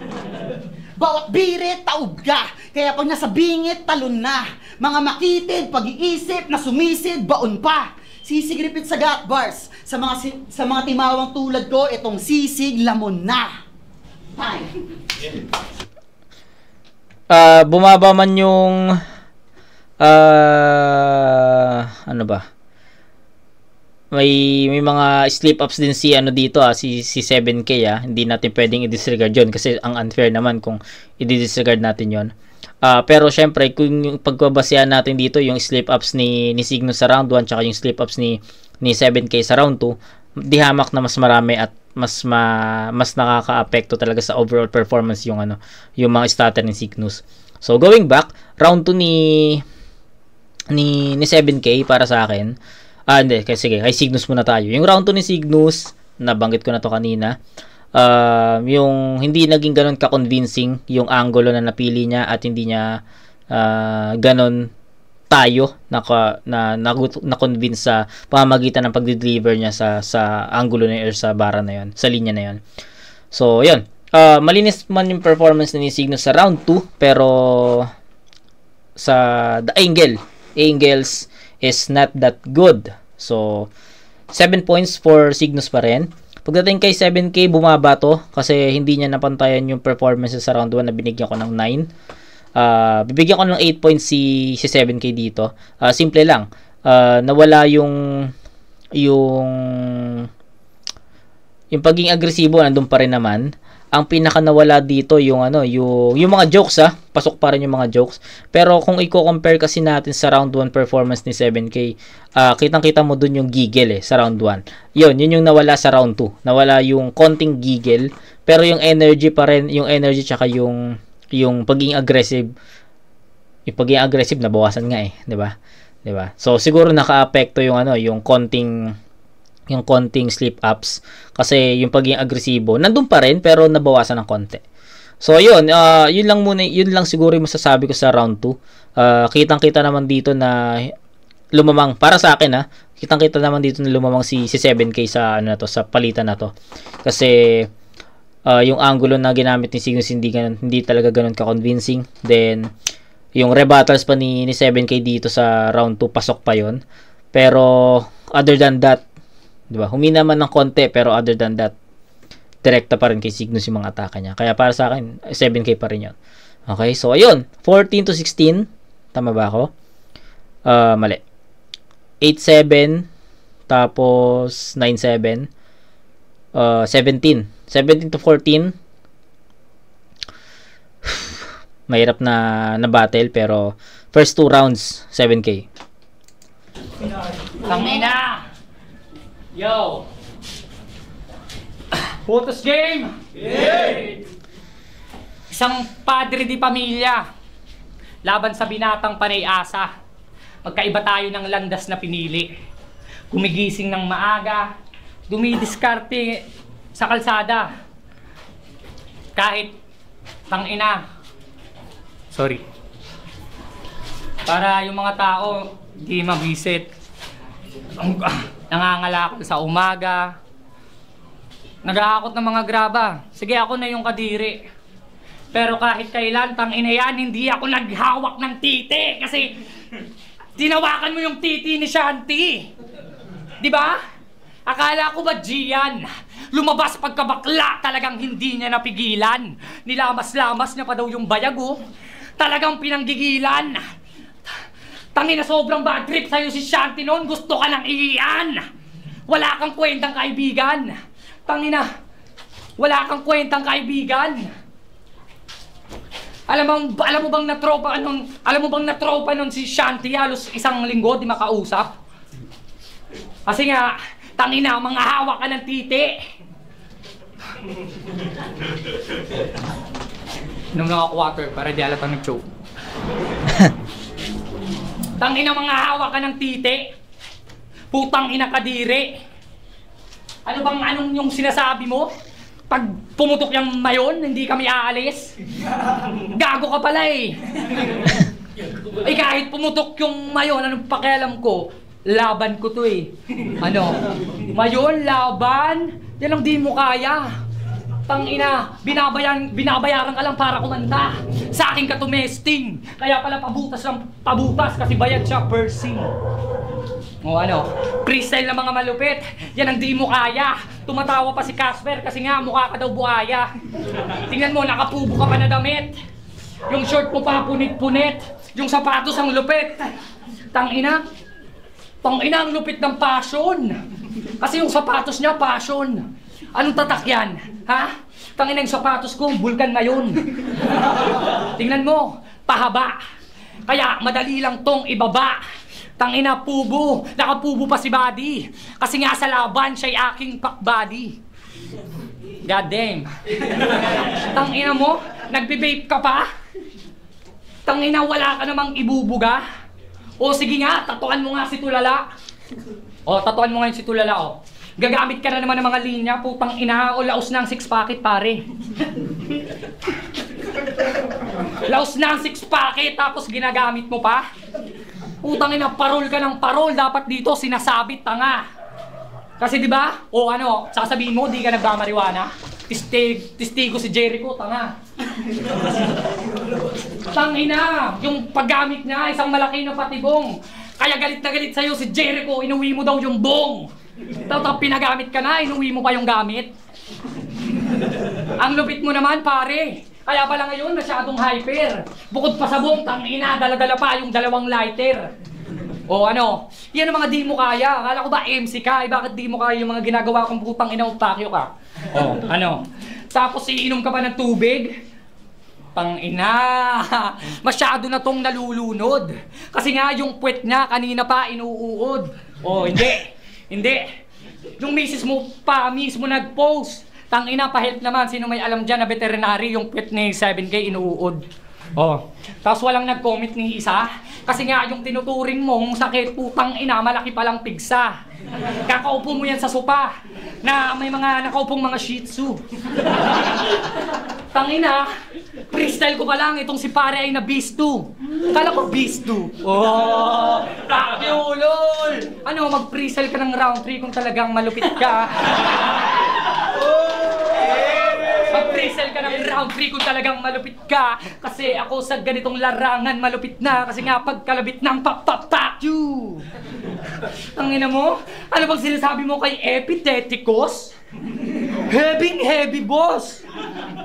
Speaker 2: Bawat birit, taob ka. Kaya pag nasa bingit, talon na. Mga makitid, pag-iisip, na sumisid, baon pa. Sisigripit sa gut bars. Sa mga timawang tulad ko, itong sisig lamon na. Time.
Speaker 1: Bumaba man yung ano ba? May mga slip ups din si ano dito si 7K hindi natin pwedeng i-disregard 'yon kasi ang unfair naman kung i-disregard natin 'yon. Pero syempre kung yung pagbabasehan natin dito yung slip ups ni Cygnus sa round 1 tsaka yung slip ups ni 7K sa round 2, di hamak na mas marami at mas nakaka-apekto talaga sa overall performance yung yung mga starter ni Cygnus. So going back, round 2 ni 7K para sa akin. Hindi, sige, kay Cygnus muna tayo. Yung round 2 ni Cygnus, nabanggit ko na to kanina. Yung hindi naging ganun ka-convincing yung angulo na napili niya at hindi niya ganun tayo na-convince sa pamamagitan ng pag-deliver niya sa angulo na yun or sa bara na yun, sa linya na yun. So, yun. Malinis man yung performance ni Cygnus sa round 2, pero sa the angles is not that good. So, 7 points for Cygnus pa rin. Pagdating kay 7K, bumaba to kasi hindi niya napantayan yung performance sa round 1 na binigyan ko ng 9. Bibigyan ko ng 8 points si 7K dito. Simple lang. Nawala yung pagiging agresibo nandun pa rin naman. Ang pinaka nawala dito yung yung mga jokes pasok pa rin yung mga jokes. Pero kung i-compare kasi natin sa round 1 performance ni 7K, kitang-kita mo dun yung giggle sa round 1. Yun yung nawala sa round 2. Nawala yung konting giggle, pero yung energy pa rin, yung energy tsaka yung pagiging aggressive. Yung pagiging aggressive nabawasan nga 'di ba? 'Di ba? So siguro naka-apekto yung konting slip ups kasi yung pagiging agresibo nandun pa rin pero nabawasan ng konti. So yun lang siguro yung masasabi ko sa round 2. Kitang-kita naman dito na lumamang para sa akin kitang-kita naman dito na lumamang si 7K sa sa palitan na to. Kasi yung angulo na ginamit ni Cygnus hindi talaga ganun ka-convincing. Then, yung rebuttals pa ni 7K dito sa round 2, pasok pa yon. Pero, other than that, diba, humina man ng konti, pero other than that, direkta pa rin kay Cygnus yung mga atake niya. Kaya para sa akin, 7K pa rin yun. Okay, so ayun, 14-16. Tama ba ako? Mali. 8-7, tapos 9-7, 17-14. Mahirap na battle, pero first 2 rounds, 7K.
Speaker 3: Tangina! Yo! Photos game! Yay! Isang padre di pamilya laban sa binatang panay asa. Magkaiba tayo ng landas na pinili. Gumigising ng maaga, dumidiskarte sa kalsada. Kahit tangina. Sorry. Para yung mga tao di mabisit. Nangangalakal sa umaga. Nag-aakot ng mga graba. Sige, ako na yung kadiri. Pero kahit kailan, tangina yan, hindi ako naghawak ng titi. Kasi tinawakan mo yung titi ni Shanti. Diba? Akala ko ba Gian? Lumabas pagkabakla, talagang hindi niya napigilan. Nilamas-lamas niya pa daw yung bayago. Talagang pinanggigilan. Tangina, sobrang bad trip sa'yo si Shanti noon. Gusto ka nang iiyan. Wala kang kwentang kaibigan. Tangina, wala kang kwentang kaibigan. Alam mo bang natropa nun si Shanti halos isang linggo di makausap? Kasi nga, tangina, mga hawak ka ng titi. Inom lang ako water para di alatang nag-choke. Tangina, mga hawak ka ng titi. Putang ina kadiri. Anong yung sinasabi mo? Pag pumutok yung mayon, hindi kami aalis. Gago ka pala eh. Eh kahit pumutok yung mayon, anong pakialam ko? Laban ko to eh. Ano? Mayon, laban? Yan ang di mo kaya. Tangina, binabayaran ka lang para kumanta. Sa akin ka tumesting. Kaya pala pabutas lang pabutas kasi bayad siya per scene. O ano, freestyle na mga malupit. Yan ang di mo kaya. Tumatawa pa si Casper kasi nga mukha ka daw buhaya. Tingnan mo, nakapubo ka pa na damit. Yung short mo pa punit-punit. Yung sapatos ang lupit. Tangina ang lupit ng passion. Kasi yung sapatos niya passion. Anong tatak yan? Ha? Tangina yung sapatos ko, bulkan na yun. Tingnan mo, pahaba. Kaya madali lang tong ibaba. Tangina, pubo. Nakapubo pa si Buddy. Kasi nga sa laban, siya'y aking pakbody. God damn. Tangina mo, nagbe-vape ka pa? Tangina, wala ka namang ibubuga? O sige nga, tatuan mo nga si Tulala. O, tatuan mo nga yung si Tulala, o. Gagamit ka na naman ng mga linya, putang ina, o laos na ang 6-packet, pare. Laos na ang 6-packet, tapos ginagamit mo pa? Putang ina, parol ka ng parol, dapat dito sinasabit, tanga. Kasi di ba? O ano, sasabihin mo, di ka nagmamariwana? Testigo si Jericho, tanga. Tangina, yung paggamit niya, isang malaki na patibong. Kaya galit na galit sa'yo si Jericho, inuwi mo daw yung bong. Tapos pinagamit ka na, inuwi mo pa yung gamit. Ang lupit mo naman, pare. Kaya pala ngayon, masyadong hyper. Bukod pa sa bong, tangina, dala-dala pa yung 2 lighter. O ano, yan ang mga di mo kaya. Akala ko ba MC ka? Bakit di mo kaya yung mga ginagawa kong putang ina upakyo ka? O, ano, tapos iinom ka pa ng tubig? Tangina, masyado na tong nalulunod. Kasi nga yung puwet niya kanina pa inuuod. O, hindi. Yung misis mo pa mismo nag-post. Tangina, pa-help naman. Sino may alam dyan na veterinary, yung pet ni 7K inuud. Oh. Tapos walang nag-comment ni isa. Kasi nga yung tinuturing mong sakit, putang ina, malaki palang pigsa. Kakaupo mo yan sa sopa na may mga nakaupong mga shih tzu. Tangina, freestyle ko pa lang, itong si pare ay na beast 2. Kala ko beast 2. Oh, lol. Ano, mag-freestyle ka ng round 3 kung talagang malupit ka. Mag-freestyle ka ng round 3 kung talagang malupit ka. Kasi ako sa ganitong larangan malupit na. Kasi nga pagkalabit ng you. Ang ina mo? Ano bang sinasabi mo kay Epiteticos? Heavy boss.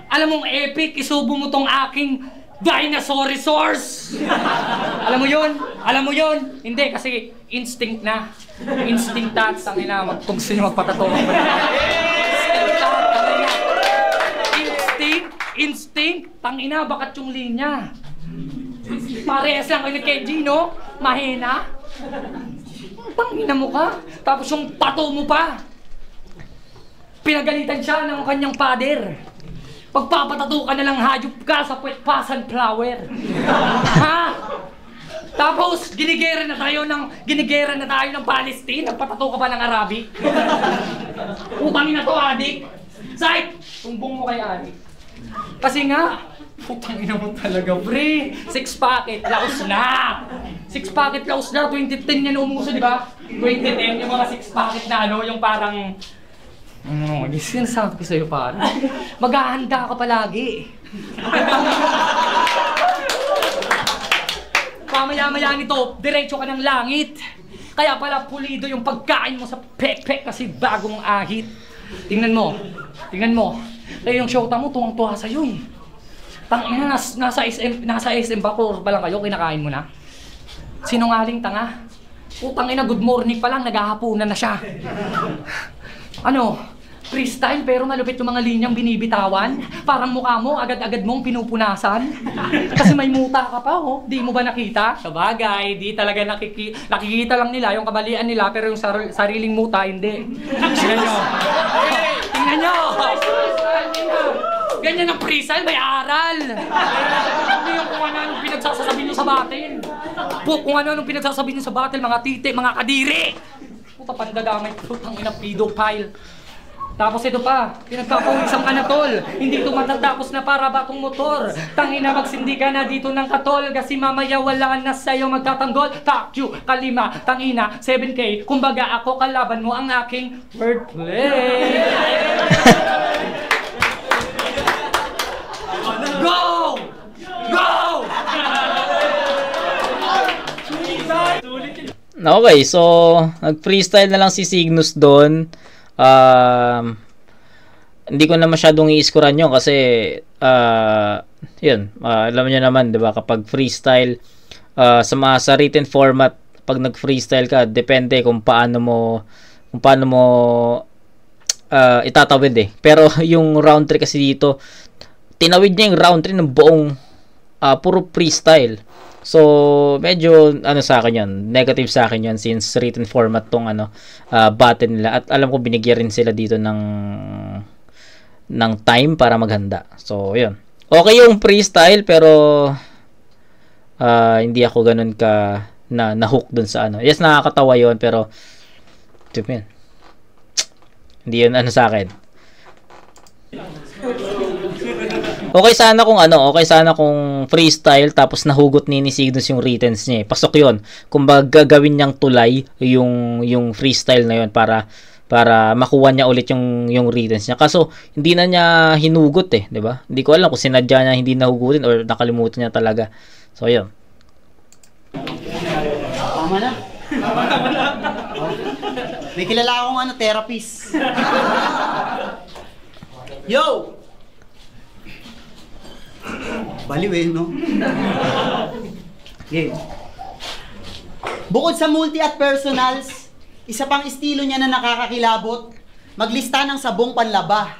Speaker 3: Alam mong epic, isubo mo tong aking Dinosaurus! Alam mo yun? Hindi, kasi instinct na. Instinct tats, ang ina, magtugsin yung magpatato. Instinct, tangina, bakat yung linya. Parehas lang kayo ni Kenji, no? Mahina. Tangina mo ka. Tapos yung pato mo pa. Pinagalitan siya ng kanyang father. Pagpapatato ka na lang, hayop ka sa puwet pa sunflower. Ha? Tapos, ginigera na tayo ng Palestine. Nagpatato ka pa ng Arabic. Utangin na to, adik. Sait, tumbong mo kay adik. Kasi nga, putangin mo talaga, pre. 6 packet, laos na. 6 packet, laos na. 2010 yan umuso, di ba? 2010, yung mga 6 packet na ano, yung parang... sinasabi ko sa'yo, pare. Maghahanda ka palagi. Pamaya-maya nito, diretso ka ng langit. Kaya pala pulido yung pagkain mo sa pek-pek kasi bagong ahit. Tingnan mo. Kaya yung shota mo, tuwang-tuwa sa'yo eh. Tangina, nasa SM ba pa lang kayo, kinakain mo na? Sinungaling tanga. Putangina, good morning pa lang, naghahapunan na siya. Ano? Freestyle pero malupit yung mga linyang binibitawan. Parang mukha mo, agad-agad mong pinupunasan. Kasi may muta ka pa, oh. Di mo ba nakita? Sabagay, di talaga nakikita lang nila yung kabalian nila pero yung sariling muta, hindi. Tingnan nyo! Ganyan ang freestyle, may aral! Hindi yung kung ano pinagsasasabi nyo sa battle. Kung ano pinagsasabi nyo sa battle, mga titi, mga kadiri! Puta, pandadamay, putang ina, pedophile. Tapos ito pa, pinagpapawisang ka na tol. Hindi ito matatapos na para batong motor. Tangina, magsindi ka na dito ng katol. Kasi mamaya wala na sa'yo magtatanggol. Fuck you, kalima, tangina, 7K. Kumbaga ako kalaban mo ang aking wordplay. Go!
Speaker 1: Okay, so nag-freestyle na lang si Cygnus doon. Hindi ko na masyadong i-scorean yun kasi yun, alam niyo naman, 'di ba, kapag freestyle sa written format, pag nag-freestyle ka, depende kung paano mo itatawid eh. Pero yung round 3 kasi dito, tinawid niya yung round 3 ng buong puro freestyle. So, medyo sa akin 'yon, negative sa akin 'yon since written format tong battle nila at alam ko binigyan rin sila dito ng time para maghanda. So, 'yun. Okay yung freestyle pero hindi ako ganoon ka na-hook dun sa Yes, nakakatawa 'yon pero hindi 'yun sa akin. Okay sana kung freestyle tapos nahugot ni Cygnus yung writtens niya. Pasok 'yon. Kumbaga gagawin niyang tulay yung freestyle na 'yon para makuha niya ulit yung writtens niya. Kaso hindi na niya hinugot 'di ba? Hindi ko alam kung sinadya niya hindi nahugutin or nakalimutan niya talaga. So 'yon.
Speaker 2: Tama na. May kilala akong therapist. Yo! Baliw no? Yeah. Bukod sa multi at personals, isa pang estilo niya na nakakakilabot, maglista ng sabong panlaba.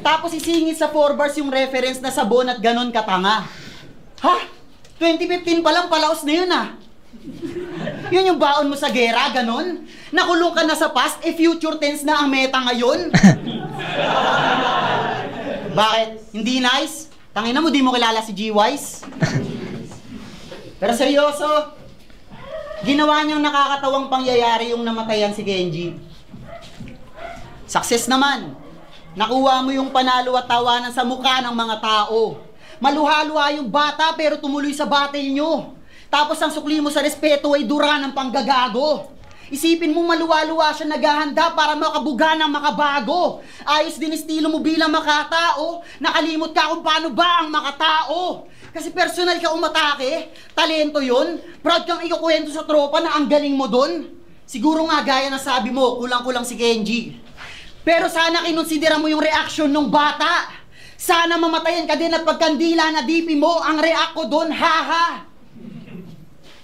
Speaker 2: Tapos isingit sa 4 bars yung reference na sabon at ganon katanga. Ha? 2015 pa lang palaos na yun Yun yung baon mo sa gera, ganon? Nakulong ka na sa past, future tense na ang meta ngayon? Bakit? Hindi nice? Tangina mo, di mo kilala si G-Wise? Pero seryoso, ginawa niyang nakakatawang pangyayari yung namatayan si Kenji. Success naman. Nakuha mo yung panalo at tawanan sa mukha ng mga tao. Maluha-luha yung bata pero tumuloy sa battle nyo. Tapos ang sukli mo sa respeto ay dura ng panggagago. Isipin mo maluwa-luwa siya naghahanda para makabuga ng makabago. Ayos din estilo mo bilang makatao. Nakalimot ka kung paano ba ang makatao. Kasi personal ka umatake, talento yun. Proud kang ikukwento sa tropa na ang galing mo dun. Siguro nga gaya na sabi mo, kulang-kulang si Kenji. Pero sana kinonsidera mo yung reaction ng bata. Sana mamatayan ka din at pagkandila na dipi mo, ang react ko dun, haha.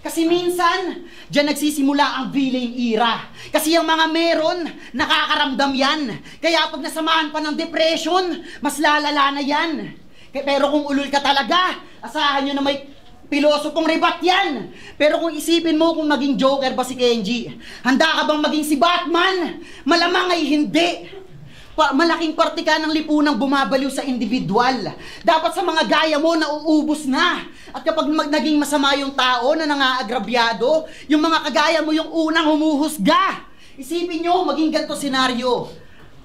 Speaker 2: Kasi minsan, dyan nagsisimula ang villain era. Kasi yung mga meron, nakakaramdam yan. Kaya pag nasamahan pa ng depression, mas lalala na yan. Pero kung ulul ka talaga, asahan nyo na may pilosopong rebat yan. Pero kung isipin mo kung maging Joker ba si Kenji, handa ka bang maging si Batman? Malamang ay hindi. Malaking parte ka ng lipunang bumabaliw sa individual. Dapat sa mga gaya mo nauubos na. At kapag naging masama yung tao na nangaagrabyado, yung mga kagaya mo yung unang humuhusga. Isipin nyo, maging ganito senaryo.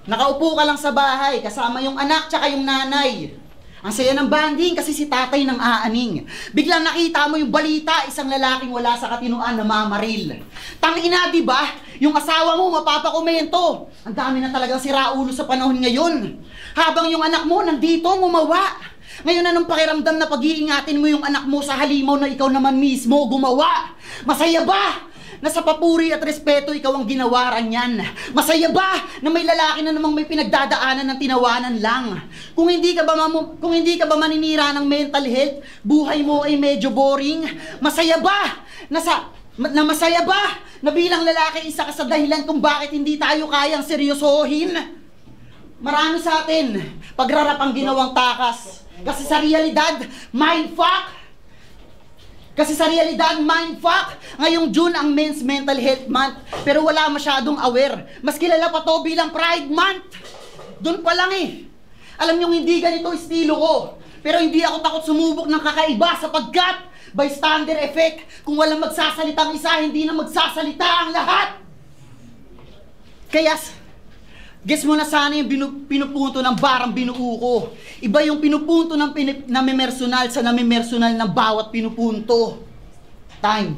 Speaker 2: Nakaupo ka lang sa bahay, kasama yung anak tsaka yung nanay. Ang saya ng banding kasi si tatay nang aaning. Biglang nakita mo yung balita, isang lalaking wala sa katinuan na mamaril. Tangina, di ba? Yung asawa mo mapapakomento. Ang dami na talagang siraulo sa panahon ngayon. Habang yung anak mo nandito ngumawa. Ngayon anong pakiramdam na pag-iingatin mo yung anak mo sa halimaw na ikaw naman mismo gumawa? Masaya ba? Na sa papuri at respeto ikaw ang ginawaran yan. Masaya ba na may lalaki na namang may pinagdadaanan ng tinawanan lang? Kung hindi ka ba maninira ng mental health, buhay mo ay medyo boring. Masaya ba masaya ba na bilang lalaki isa ka sa dahilan kung bakit hindi tayo kayang seryosohin? Marami sa atin pagrarap ang ginawang takas. Kasi sa realidad, mindfuck. Ngayong June ang Men's Mental Health Month, pero wala masyadong aware. Mas kilala pa to bilang Pride Month. Doon pa lang eh. Alam nyo hindi ganito estilo ko. Pero hindi ako takot sumubok ng kakaiba sapagkat bystander effect. Kung walang magsasalita ang isa, hindi na magsasalita ang lahat. Kaya guess mo na sana yung pinupunto ng barang binuo ko. Iba yung pinupunto ng namimersonal sa namimersonal ng bawat pinupunto. Time.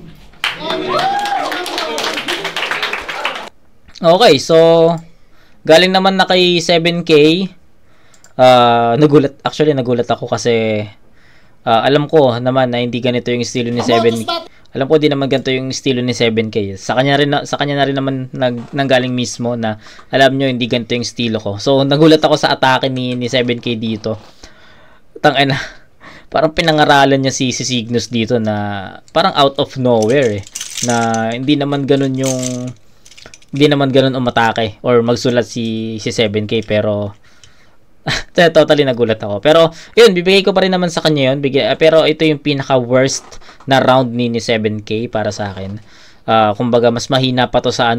Speaker 1: Okay, so galing naman na kay 7K. Nagulat ako kasi alam ko naman na hindi ganito yung estilo ni 7K. Alam ko din naman ganito yung estilo ni 7K. Sa kanya na rin naman nanggaling mismo na alam nyo hindi ganito yung estilo ko. So nagulat ako sa atake ni 7K dito. Tangina. Parang pinangaralan niya si Cygnus dito na parang out of nowhere eh. Na hindi naman ganun umatake or magsulat si 7K pero totally nagulat ako. Pero yun, bibigay ko pa rin naman sa kanya yun. Pero ito yung pinaka worst na round ni 7K para sa akin. Kumbaga mas mahina pa to sa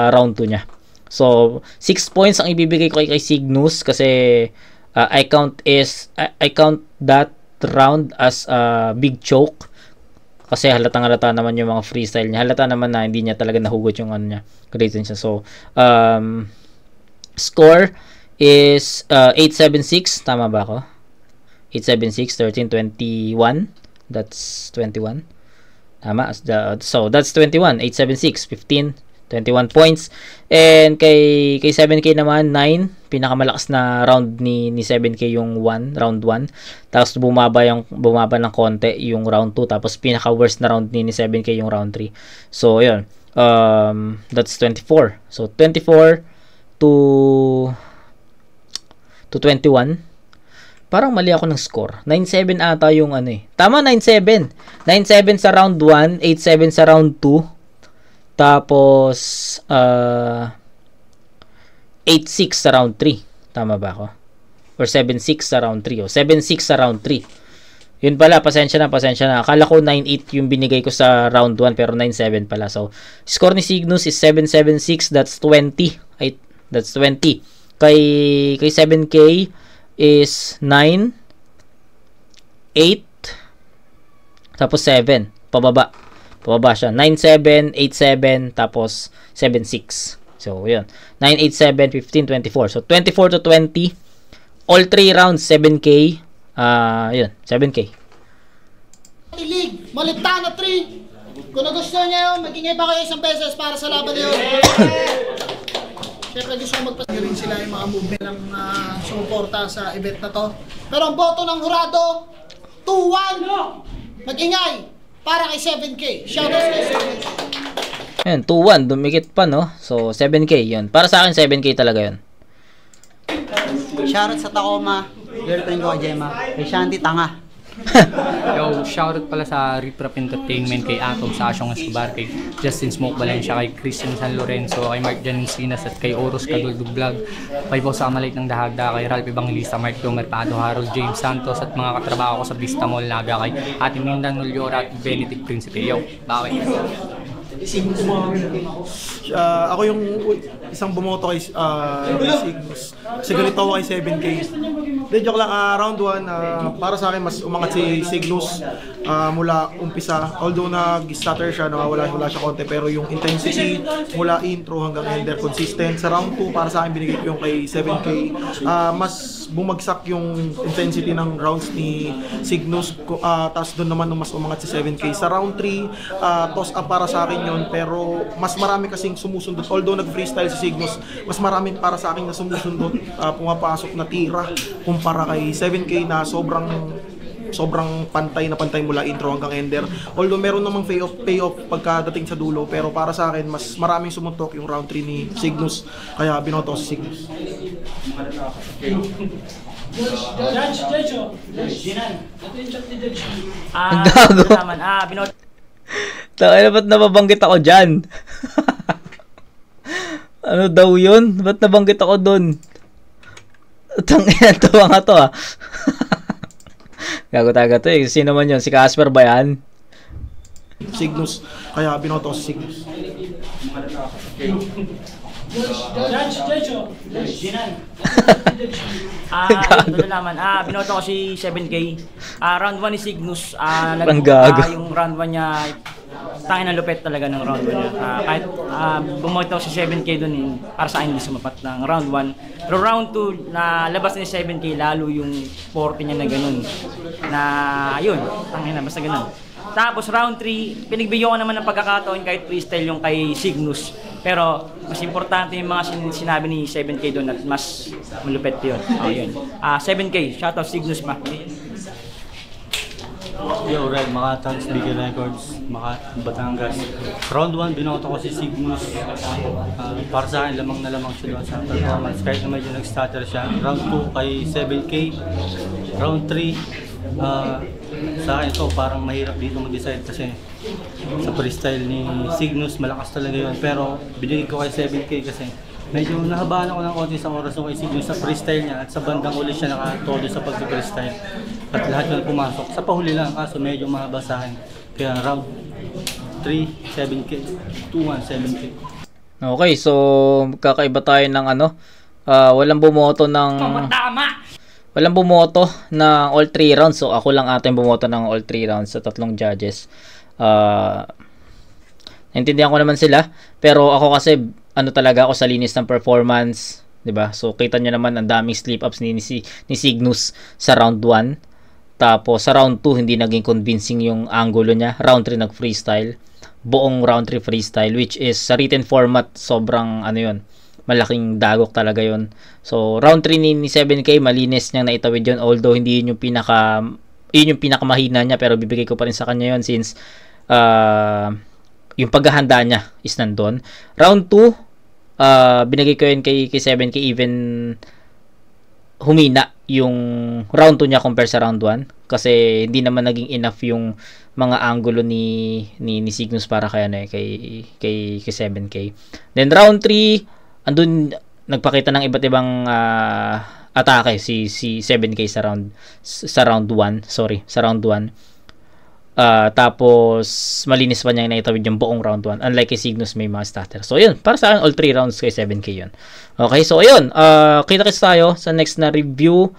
Speaker 1: round 2 niya. So 6 points ang ibibigay ko kay Cygnus kasi I count that round as a big choke kasi halata naman yung mga freestyle niya. Halata naman na hindi niya talaga nahugot yung niya, creating siya. So score is 876, tama ba ako? 876 1321. That's 21. Tama. So that's 21. 876 15 21 points. And kay 7K naman 9, pinakamalakas na round ni 7K yung round 1. Tapos bumaba ng konti yung round 2, tapos pinaka worst na round ni 7K yung round 3. So yun. That's 24. So 24 to 21. Parang mali ako ng score. 9-7 ata yung Tama, 9-7. 9-7 sa round 1, 8-7 sa round 2. Tapos 8-6 sa round 3. Tama ba ako? Or 7-6 sa round 3. O 7-6 sa round 3. Yun pala, pasensya na. Akala ko 9-8 yung binigay ko sa round 1 pero 9-7 pala. So, score ni Cygnus is 7-7-6. That's 20. That's 20. Kay 7K is 9, 8, tapos 7. Pababa siya. 9-7, 8-7, tapos 7-6. So, yun. 9, 8, 7, 15, 24. So, 24 to 20. All 3 rounds, 7K. Yun, 7K.
Speaker 2: Ilig, Maliptana 3.
Speaker 4: Kung nagustuhan niya yun, mag-ingay pa kayo isang beses para sa laban yun. Siyempre gusto ko magpasaya rin sila yung mga movement ng sumuporta sa event na to. Pero ang boto ng hurado, 2-1! Mag-ingay para kay 7K. Shoutouts kay 7K.
Speaker 1: Ayan, 2-1. Dumikit pa, no? So, 7K yun. Para sa akin, 7K talaga yun.
Speaker 2: Shoutout sa Tacoma, girlfriend ko kay Gemma. Kay Shanti, tanga.
Speaker 5: Yo, shoutout pala sa Riprap Entertainment, kay Atom, sa Asyong Escobar, kay Justin Smoke Valencia, kay Christian San Lorenzo, kay Mark Januncinas, at kay Oros Kaduldo Vlog, kay Boss Amalite ng Dahagda, kay Ralph Evangelista, Mark Mercado, Harold James Santos, at mga katrabaho ko sa Vista Mall Naga, kay Ate Mindan Nuliora at Benedict Principe. Yo, bawi.
Speaker 6: Ako yung isang bumoto kay Signus. Kasi ganito ako kay 7K. Then joke lang, round 1, para sa akin mas umangat si Signus mula umpisa. Although nag-stutter siya, wala siya konti, pero yung intensity mula intro hanggang ender consistent. Sa round 2, para sa akin binigay ko yung kay 7K. Mas bumagsak yung intensity ng rounds ni Signus, tapos doon naman mas umangat si 7K. Sa round 3, toss up para sa akin yun, pero mas marami kasing sumusunod. Although nag-freestyle si Signus, mas marami para sa akin na sumusunod, pumapasok na tira kumpara kay 7K na sobrang pantay na pantay mula intro hanggang ender. Although meron namang payoff pagkadating sa dulo, pero para sa akin mas maraming sumuntok yung round 3 ni Signus, kaya binoto ko si Signus.
Speaker 1: Gago. Tangina, ba't nababanggit ako dyan? Ano daw yun? Ba't nabanggit ako dun? Tangina, tawa nga to Gago taga to eh. Sino man yun? Si Casper ba yan?
Speaker 6: Signus, kaya binoto ko si Signus.
Speaker 7: Ito na naman. Binoto ko si 7K. Round 1 ni Signus. Yung round 1 niya, tangin na lupet talaga ng round 1 niya. Kahit bumoto si 7K dun, para sa akin hindi sumapat ng round 1. Pero round 2, na labas ni 7K, lalo yung 40 niya na ganun. Na, yun, tangin na, basta ganun. Tapos round 3, pinagbigyan ko naman ng pagkakataon kahit freestyle yung kay Signus. Pero mas importante yung mga sinabi ni 7K doon at mas malupet yun. Yun. 7K, shoutout Signus pa.
Speaker 8: Yo, Red, Makatang, Speaker Records, Batangas. Round 1, binoto ko si Signus. Para sa akin, lamang na lamang siya doon sa performance. Kahit na medyo nag-stutter siya. Round 2 kay 7K. Round 3, sa akin ito, parang mahirap dito mag-decide kasi sa freestyle ni Signus, malakas talaga yun. Pero binigay ko kay 7K kasi medyo nahabaan ako ng konti sa oras ng kay Signus sa freestyle niya, at sa bandang uli siya nakatodo sa pag-freestyle. At lahat yun pumasok. Sa pahuli lang, kaso medyo mahaba sa akin. Kaya round 3, 7K, 2-1, 7K.
Speaker 1: Okay, so kakaiba tayo ng walang bumoto ng... Walang bumoto ng all 3 rounds. So ako lang ata yung bumoto ng all 3 rounds sa tatlong judges. Naintindihan ko naman sila, pero ako kasi talaga ako sa linis ng performance, 'di ba? So kita niyo naman ang daming slip ups ni Signus sa round 1. Tapos sa round 2 hindi naging convincing yung angulo niya. Round 3 nag-freestyle. Buong round 3 freestyle, which is sa written format sobrang malaking dagok talaga yon. So round 3 ni 7K, malinis niyang naitawid yon, although hindi yun yung pinakamahina niya, pero bibigay ko pa rin sa kanya yon since yung paghahanda niya is nandun. Round 2, binigay ko yun kay 7K, even humina yung round 2 niya compare sa round 1 kasi hindi naman naging enough yung mga angulo ni Signus para kay 7K. Then round 3, andun nagpakita ng iba't ibang atake si 7K sa round 1. Tapos malinis pa niya naitawid yung buong round 1, unlike kay Signus may mga stutter. So yun, para sa akin all 3 rounds kay 7K yun. Okay, so ayun, kita-kits tayo sa next na review,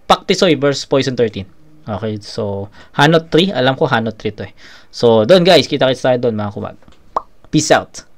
Speaker 1: Paktisoy versus Poison 13. Okay, so Hanot 3, alam ko Hanot 3 to eh. So doon guys, kita-kits tayo doon mga kumag. Peace out.